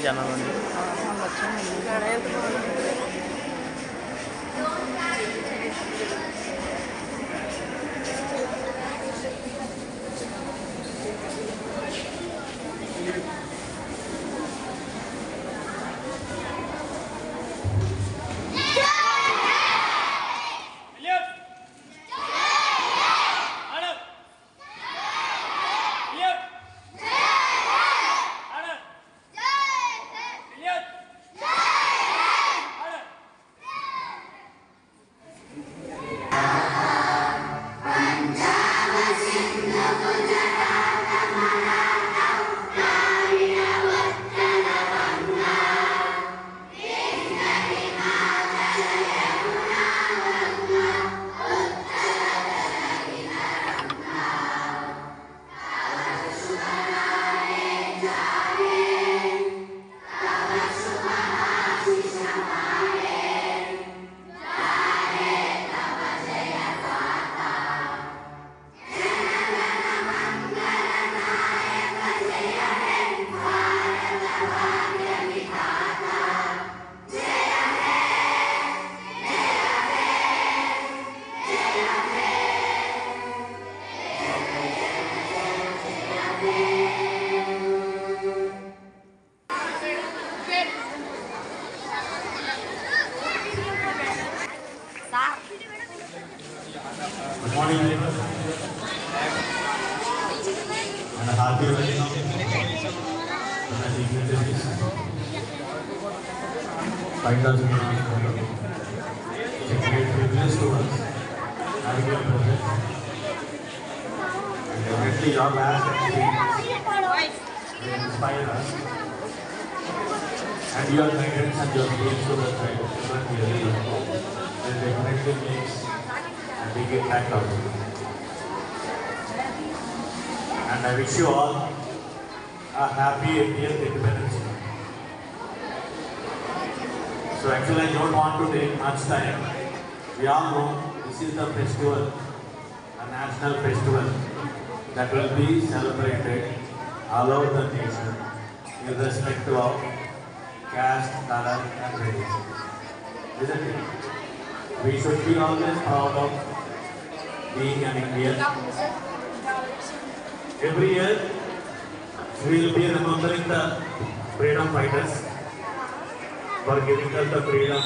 के जाना मंदिर। Good morning, neighbors. And a happy welcome to the dignitaries. Fighters in the It's a great privilege to us having your presence. And definitely your last experience will inspire us. And your guidance and your speech to the children really will definitely makes a big impact on you. And I wish you all a happy 80th Independence Day. So actually I don't want to take much time. We all know this is the festival, a national festival that will be celebrated all over the nation irrespective of caste, color and race. Isn't it? We should be always proud of being an Indian. Every year, we will be remembering the freedom fighters for giving us the freedom.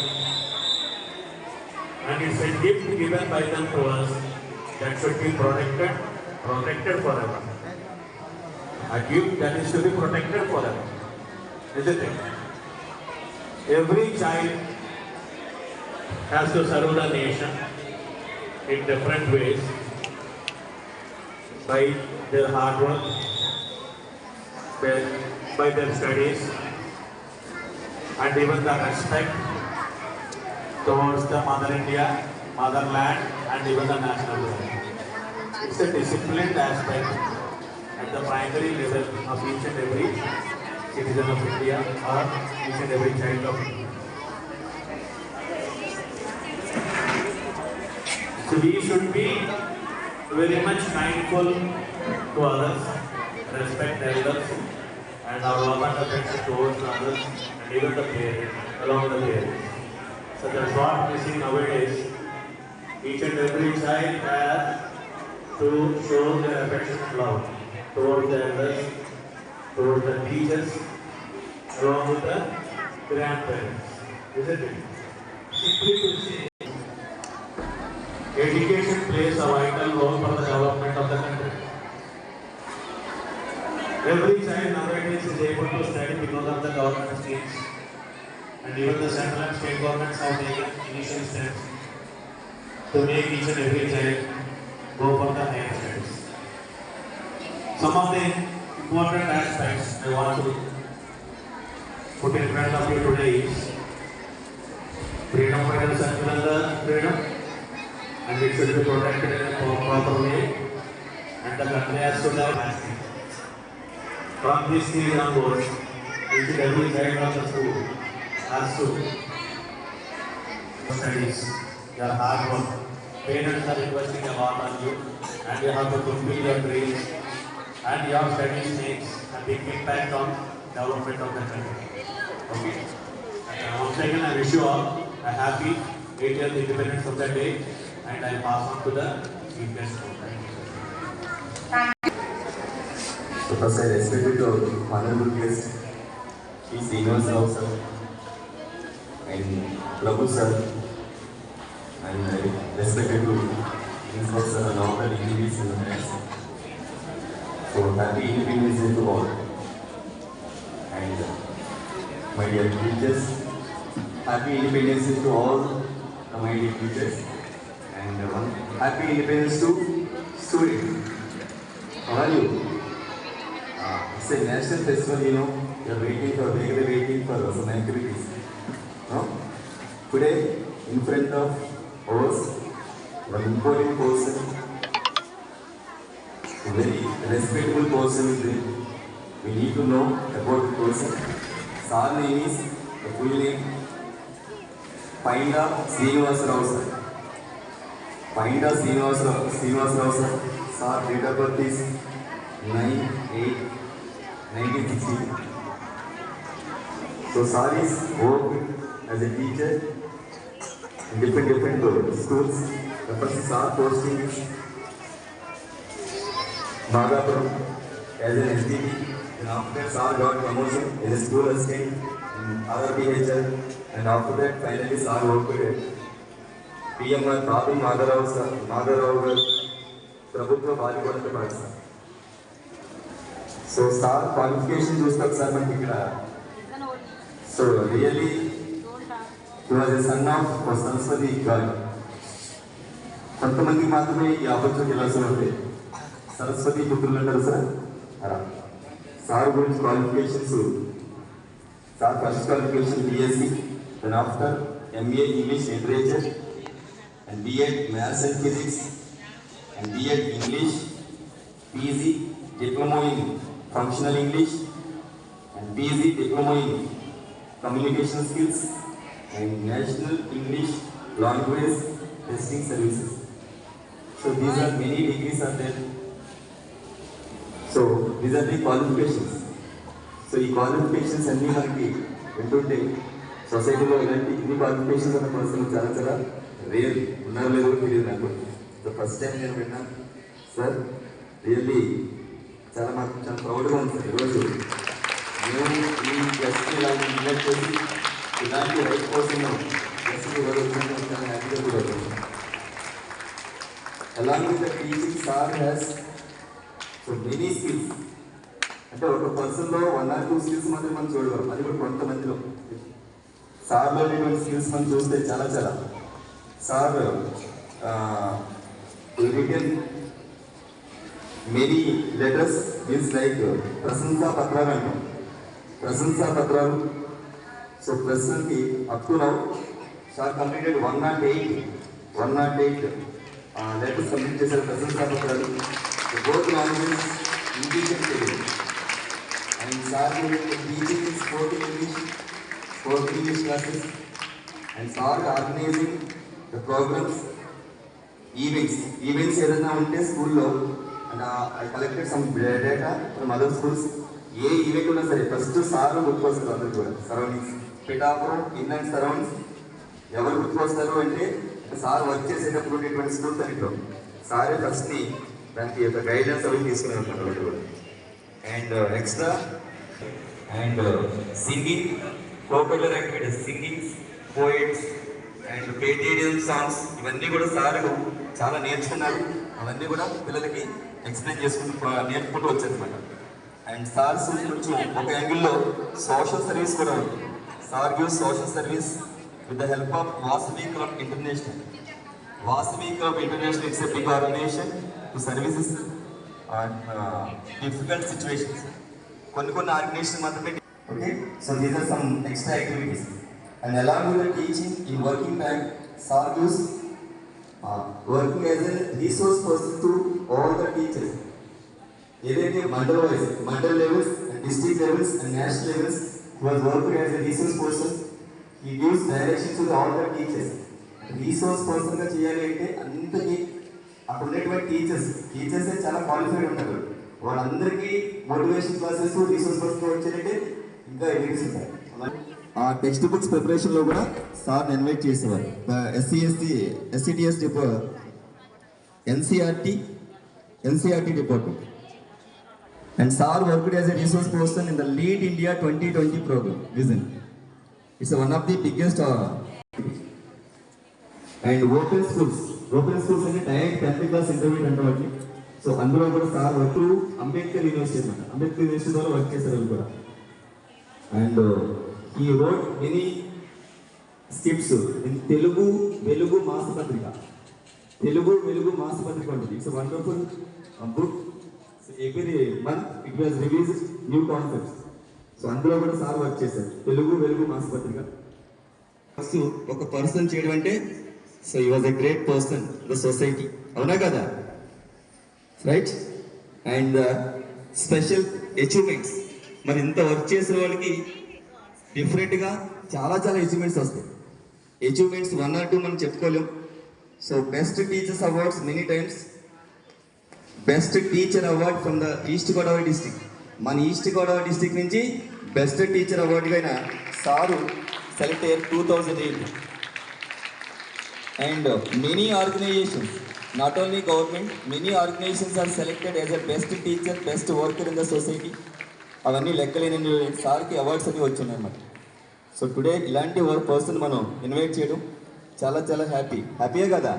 And it's a gift given by them to us that should be protected forever. A gift that is to be protected forever. Isn't it? Every child has to serve the nation in different ways by their hard work, by their studies, and even the respect towards the Mother India, motherland, and even the national flag. It's a disciplined aspect at the primary level of each and every citizen of India or each and every child of India. So we should be very much kindful to others, respect elders, and our love and affection towards others, and even the parents, along the parents. So that's what we see nowadays. Each and every child has to show their affection and love towards the elders, towards the teachers, along with the grandparents. Isn't it? Simply to say, education plays a vital role for the development of the country. Every child nowadays is able to study because of the government schemes, and even the central and state governments have taken initial steps to make each and every child go for the higher studies. Some of the important aspects I want to put in front of you today is freedom fighters are given the freedom, and it should be protected in a proper way, and the country has to have mastery. From this stage onwards, each and every child of the school has to studies, your hard work. Parents are investing a lot on you, and you have to fulfill your dreams, and your studies makes a big impact on development of the country. Okay. Once again, I wish you all a happy 8th Independence of the Day, and I pass on to the chief guest. Thank you. So first I respect to honorable guest, Sri Srinivas Rao sir and Prabhu sir, and I respect to Principal sir and all the individuals in the class. So happy Independence Day to all. And my dear teachers, happy Independence Day to all my dear teachers. And happy Independence to students. How are you? It's a national festival, you know. You're waiting for some activities. No? Today, in front of us, one important person, a very respectable person is there. We need to know about the person. Sir name is, the full name, Painda Srinivas Rao sir. Painda Srinivas Rao sir. Sir, date of birth is 9/8/1960. So sir is worked as a teacher in different schools. The first sir posting is Bhagapuram as an SDT. And after that sir got promotion as a school assistant in other PHL. And after that finally sir worked at PMR Tabi Madharao Prabhutva Balibodha Pathshala. So sir qualification చూస్తాం sir మనకి ఇక్కడ. So really he was a son of Saraswati God. కొంతమందికి మాత్రమే ఈ opportunity ఇలా వస్తుంది. సరస్వతి పుత్రులు అంటారు సార్. అలా సార్ గురించి qualifications, sir first qualification BSc, then after MA English Literature and B.Ed Maths and Physics and B.Ed English, PG Diploma in Functional English and PG Diploma in Communication Skills and National English Language Testing Services. So these are many degrees are there. So these are the qualifications. So ఈ qualifications అన్నీ మనకి వింటుంటే సొసైటీలో ఇలాంటి ఇన్ని qualifications ఉన్న person చాలా rare ఉన్నారో లేదో తెలియదు నాకు. సో ఫస్ట్ టైం నేను విన్నాను సార్. రియల్లీ మాకు చాలా ప్రౌడ్గా ఉంది సార్. ఈరోజు మేము ఈ ప్లస్కి ఇలా ఇన్వైట్ చేసి ఇలాంటి రైట్ కోసం ప్లస్కి ఈరోజు వచ్చినందుకు చాలా హ్యాపీగా కూడా అవుతుంది. Along with the teaching sir has so many skills. అంటే ఒక పర్సన్లో 1 or 2 స్కిల్స్ మాత్రం మనం చూడగలం, అది కూడా కొంతమందిలో. సార్లో ఉన్నటువంటి స్కిల్స్ మనం చూస్తే చాలా sir written many letters means like ప్రశంసా పత్రాలు అంటాం. ప్రశంసా పత్రాలు. సో ప్రస్తుతానికి up to now sir completed 108 letters complete చేశారు. ప్రశంసా పత్రాలు both languages, English and Telugu. And sir teaching in spoken English classes. And sir organizing the programs, events ఏదైనా ఉంటే స్కూల్లో. And I collected some data from other schools. A event ఉన్నా సరే first sir గుర్తుకొస్తారు. అందరు కూడా surroundings Pithapuram in and surroundings ఎవరు గుర్తుకొస్తారు అంటే sir work చేసేటప్పుడు ఉండేటువంటి స్కూల్స్ అన్నింటిలో సారే ఫస్ట్ని దానికి యొక్క గైడెన్స్ అవి తీసుకుని వెళ్తున్నారు. And extra and singing, cocurricular activities, singing, poets and patriotic songs ఇవన్నీ కూడా సార్ చాలా నేర్చుకున్నారు. అవన్నీ కూడా పిల్లలకి ఎక్స్ప్లెయిన్ చేసుకుంటూ నేర్చుకుంటూ వచ్చారనమాట. అండ్ సార్స్ కొంచెం ఒక యాంగిల్లో సోషల్ సర్వీస్ కూడా ఉంది. Sir gives social service with the help of Vasavi club international. Vasavi club international it's a big organization to services on difficult situations. కొన్ని ఆర్గనైజేషన్ మాత్రమే. Okay, so these are some extra activities. And along with the teaching in working time sir uses working as a resource person to all the teachers. ఏదైతే mandal levels and district levels and national levels was working as a resource person. He gives direction to all the teachers. Resource పర్సన్గా చేయాలి అంటే అంతకి అక్కడ ఉండేటువంటి teachers చాలా qualified ఉంటారు. వాళ్ళందరికీ motivation classes resource person వచ్చారంటే ఇంకా ఎవిడెన్స్ ఉంటాయి. ఆ టెక్స్ట్ బుక్స్ ప్రిపరేషన్లో కూడా సార్ని ఇన్వైట్ చేసేవారు. SCTS NCRT department. And Sir worked as a resource person in the Lead India 2020 program, Vision. It's one of the biggest and open schools అంటే direct 10th class intermediate అంటే వాటి. So అందులో కూడా sir work Ambedkar university అనమాట. Ambedkar university ద్వారా work చేశారు వాళ్ళు కూడా. అండ్ ఈ road many skips in Telugu వెలుగు మాసపత్రిక. తెలుగు వెలుగు మాసపత్రిక ఉంటుంది. It's wonderful book. Every month it was release new concepts. So అందులో కూడా సార్ వర్క్ చేశారు. తెలుగు వెలుగు మాసపత్రిక. ఫస్ట్ ఒక పర్సన్ చేయడం అంటే సో ఈ was a great person the society, అవునా కదా, రైట్? అండ్ స్పెషల్ అచీవ్మెంట్స్, మరి ఇంత వర్క్ చేసిన వాళ్ళకి డిఫరెంట్గా చాలా అచీవ్మెంట్స్ వస్తాయి. అచీవ్మెంట్స్ 1 or 2 మనం చెప్పుకోలేం. So best teachers awards many times. Best teacher award from the east Godavari district. మన ఈస్ట్ గోదావరి డిస్టిక్ నుంచి బెస్ట్ టీచర్ అవార్డుగా అయిన సారు సెలెక్ట్ అయ్యారు 2008. And many organizations, not only government, many organizations are selected as a best teacher, best worker in the society. అవన్నీ లెక్కలేని సార్కి awards అన్ని వచ్చినాయి అన్నమాట. సో టుడే ఇలాంటి పర్సన్ మనం ఇన్వైట్ చేయడం చాలా హ్యాపీయే కదా.